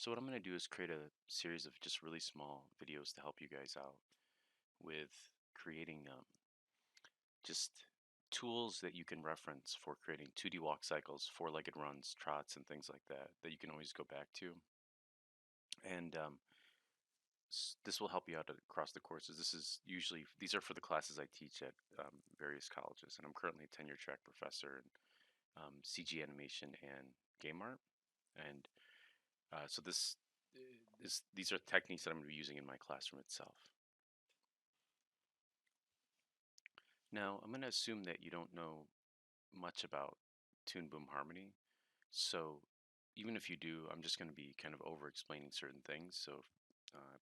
So what I'm going to do is create a series of just really small videos to help you guys out with creating just tools that you can reference for creating 2D walk cycles, four-legged runs, trots, and things like that that you can always go back to. And this will help you out across the courses. These are for the classes I teach at various colleges, and I'm currently a tenure track professor in CG animation and game art. And so these are techniques that I'm going to be using in my classroom itself. Now, I'm going to assume that you don't know much about tune boom harmony. So even if you do, I'm just going to be kind of over explaining certain things. So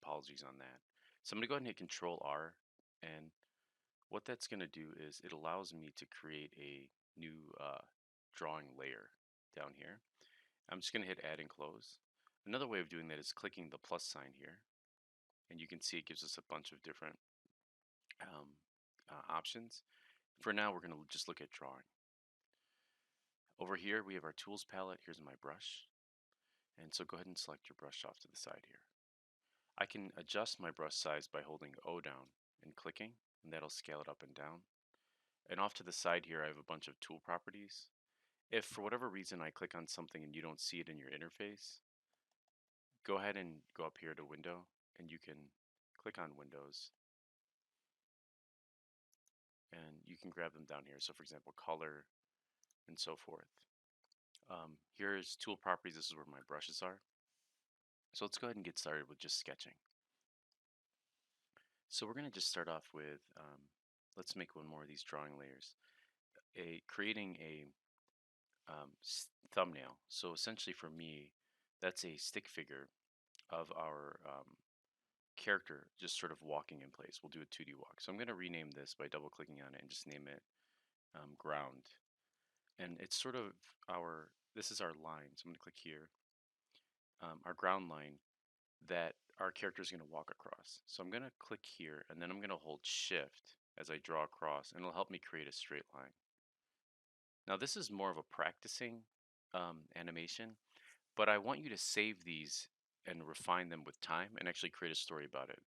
apologies on that. So I'm going to go ahead and hit Control R. And what that's going to do is it allows me to create a new drawing layer down here. I'm just going to hit Add and Close. Another way of doing that is clicking the plus sign here. And you can see it gives us a bunch of different um, options. For now, we're going to just look at drawing. Over here, we have our tools palette. Here's my brush. And so go ahead and select your brush off to the side here. I can adjust my brush size by holding O down and clicking, and that'll scale it up and down. And off to the side here, I have a bunch of tool properties. If for whatever reason I click on something and you don't see it in your interface, go ahead and go up here to Window, and you can click on Windows, and you can grab them down here. So for example, color and so forth. Here's tool properties. This is where my brushes are. So let's go ahead and get started with just sketching. So we're going to just start off with, let's make one more of these drawing layers. Creating a thumbnail. So essentially for me, that's a stick figure of our character just sort of walking in place. We'll do a 2D walk. So I'm going to rename this by double clicking on it and just name it ground. And it's sort of this is our line. So I'm going to click here, our ground line that our character is going to walk across. So I'm going to click here and then I'm going to hold shift as I draw across, and it'll help me create a straight line. Now this is more of a practicing animation, but I want you to save these and refine them with time and actually create a story about it.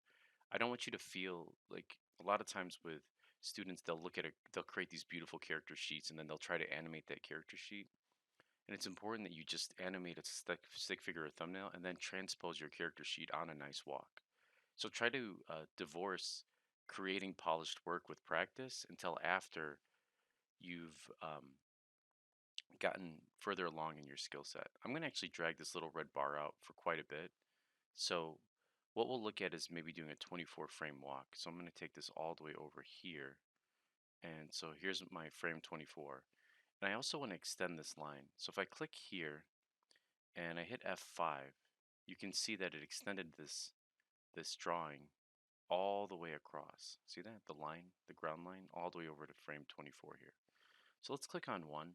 I don't want you to feel like a lot of times with students, they'll create these beautiful character sheets and then they'll try to animate that character sheet. And it's important that you just animate a stick figure or thumbnail and then transpose your character sheet on a nice walk. So try to divorce creating polished work with practice until after you've gotten further along in your skill set. I'm going to actually drag this little red bar out for quite a bit. So what we'll look at is maybe doing a 24 frame walk. So I'm going to take this all the way over here. And so here's my frame 24. And I also want to extend this line. So if I click here and I hit F5, you can see that it extended this drawing all the way across. See that? The line, the ground line, all the way over to frame 24 here. So let's click on one.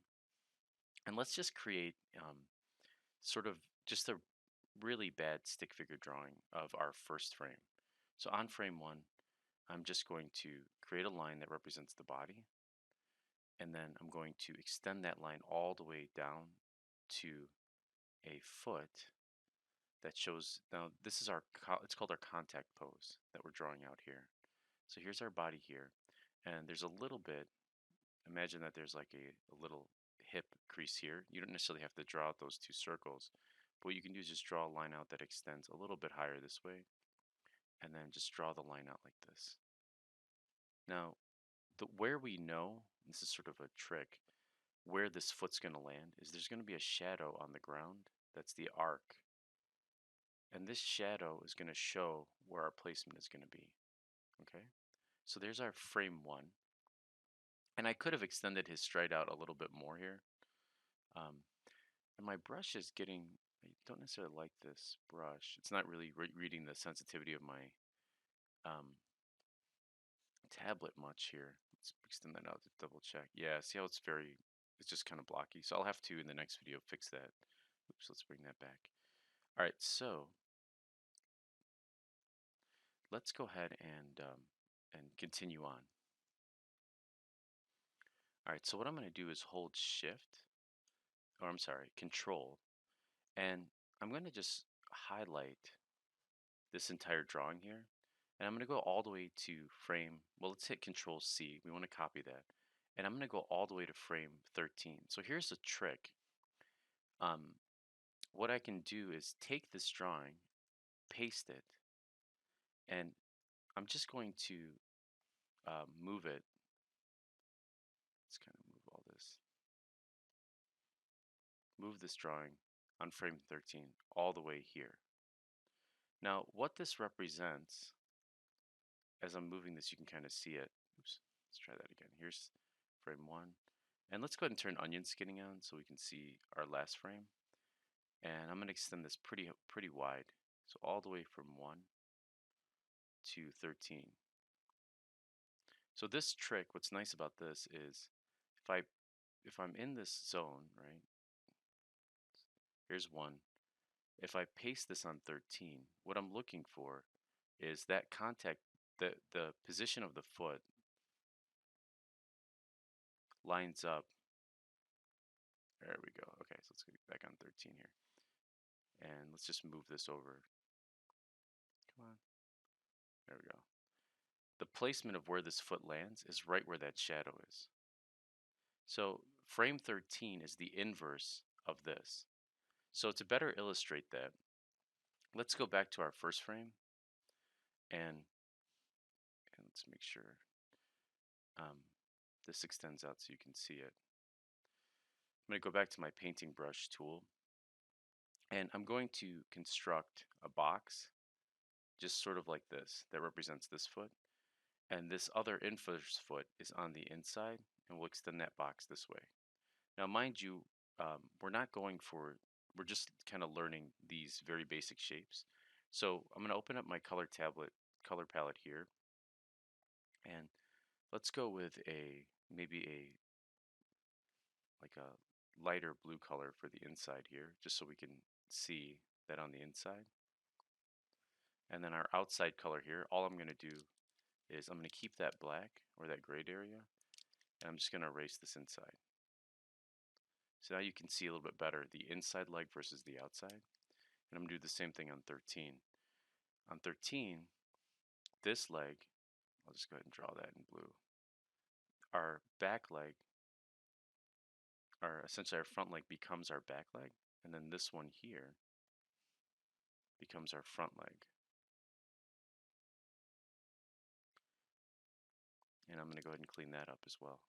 And let's just create sort of just a really bad stick figure drawing of our first frame. So on frame one, I'm just going to create a line that represents the body. And then I'm going to extend that line all the way down to a foot that shows, now this is it's called our contact pose that we're drawing out here. So here's our body here. And there's a little bit, imagine that there's like a little hip crease here. You don't necessarily have to draw out those two circles. But what you can do is just draw a line out that extends a little bit higher this way, and then just draw the line out like this. Now, where we know, this is sort of a trick, where this foot's going to land is there's going to be a shadow on the ground. That's the arc. And this shadow is going to show where our placement is going to be. Okay? So there's our frame one. And I could have extended his stride out a little bit more here. And my brush is getting, I don't necessarily like this brush. It's not really reading the sensitivity of my tablet much here. Let's extend that out to double check. Yeah, see how it's just kind of blocky. So I'll have to, in the next video, fix that. Oops, let's bring that back. All right, so let's go ahead and continue on. All right, so what I'm going to do is hold Shift, or I'm sorry, Control, and I'm going to just highlight this entire drawing here. And I'm going to go all the way to frame, well, let's hit Control C. We want to copy that. And I'm going to go all the way to frame 13. So here's a trick. What I can do is take this drawing, paste it, and I'm just going to move it. Let's kind of move all this. Move this drawing on frame 13 all the way here. Now, what this represents, as I'm moving this, you can kind of see it. Oops, let's try that again. Here's frame 1. And let's go ahead and turn onion skinning on so we can see our last frame. And I'm going to extend this pretty wide. So all the way from 1 to 13. So this trick, what's nice about this is if I'm in this zone, right? Here's 1. If I paste this on 13, what I'm looking for is that contact, the position of the foot lines up. There we go. Okay, so let's get back on 13 here. And let's just move this over. Come on. There we go. The placement of where this foot lands is right where that shadow is. So frame 13 is the inverse of this. So to better illustrate that, let's go back to our first frame and let's make sure this extends out so you can see it. I'm going to go back to my painting brush tool and I'm going to construct a box just sort of like this that represents this foot, and this other inverse foot is on the inside, and we'll extend that box this way. Now mind you, we're just kind of learning these very basic shapes. So I'm going to open up my color palette here, and let's go with maybe like a lighter blue color for the inside here, just so we can see that on the inside. And then our outside color here, all I'm going to do is I'm going to keep that black or that grayed area, and I'm just going to erase this inside. So now you can see a little bit better the inside leg versus the outside. And I'm going to do the same thing on 13. On 13, this leg, I'll just go ahead and draw that in blue. Our back leg, essentially our front leg becomes our back leg, and then this one here becomes our front leg. And I'm going to go ahead and clean that up as well.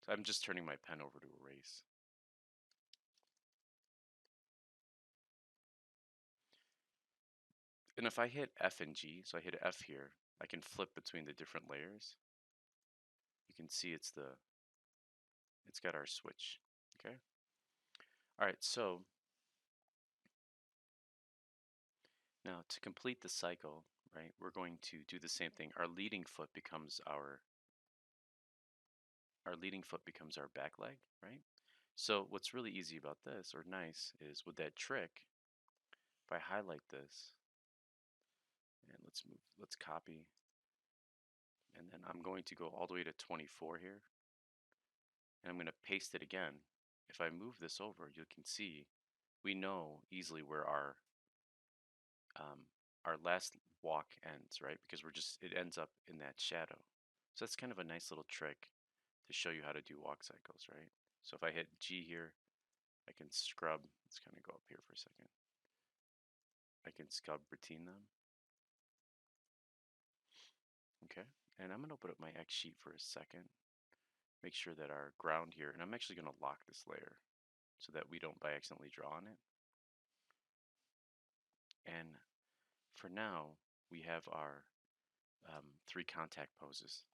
So I'm just turning my pen over to erase. And if I hit F and G, so I hit F here, I can flip between the different layers. You can see it's got our switch. Okay. All right. So now to complete the cycle, right, we're going to do the same thing. Our leading foot becomes our back leg, right? So what's really easy about this, or nice, is with that trick, if I highlight this, and let's copy, and then I'm going to go all the way to 24 here, and I'm going to paste it again. If I move this over, you can see we know easily where our last walk ends, right? Because it ends up in that shadow. So that's kind of a nice little trick to show you how to do walk cycles, right? So if I hit G here, I can scrub. Let's kind of go up here for a second. I can scrub routine them. Okay, and I'm going to open up my X sheet for a second. Make sure that our ground here, and I'm actually going to lock this layer so that we don't by accidentally draw on it. And for now, we have our 3 contact poses.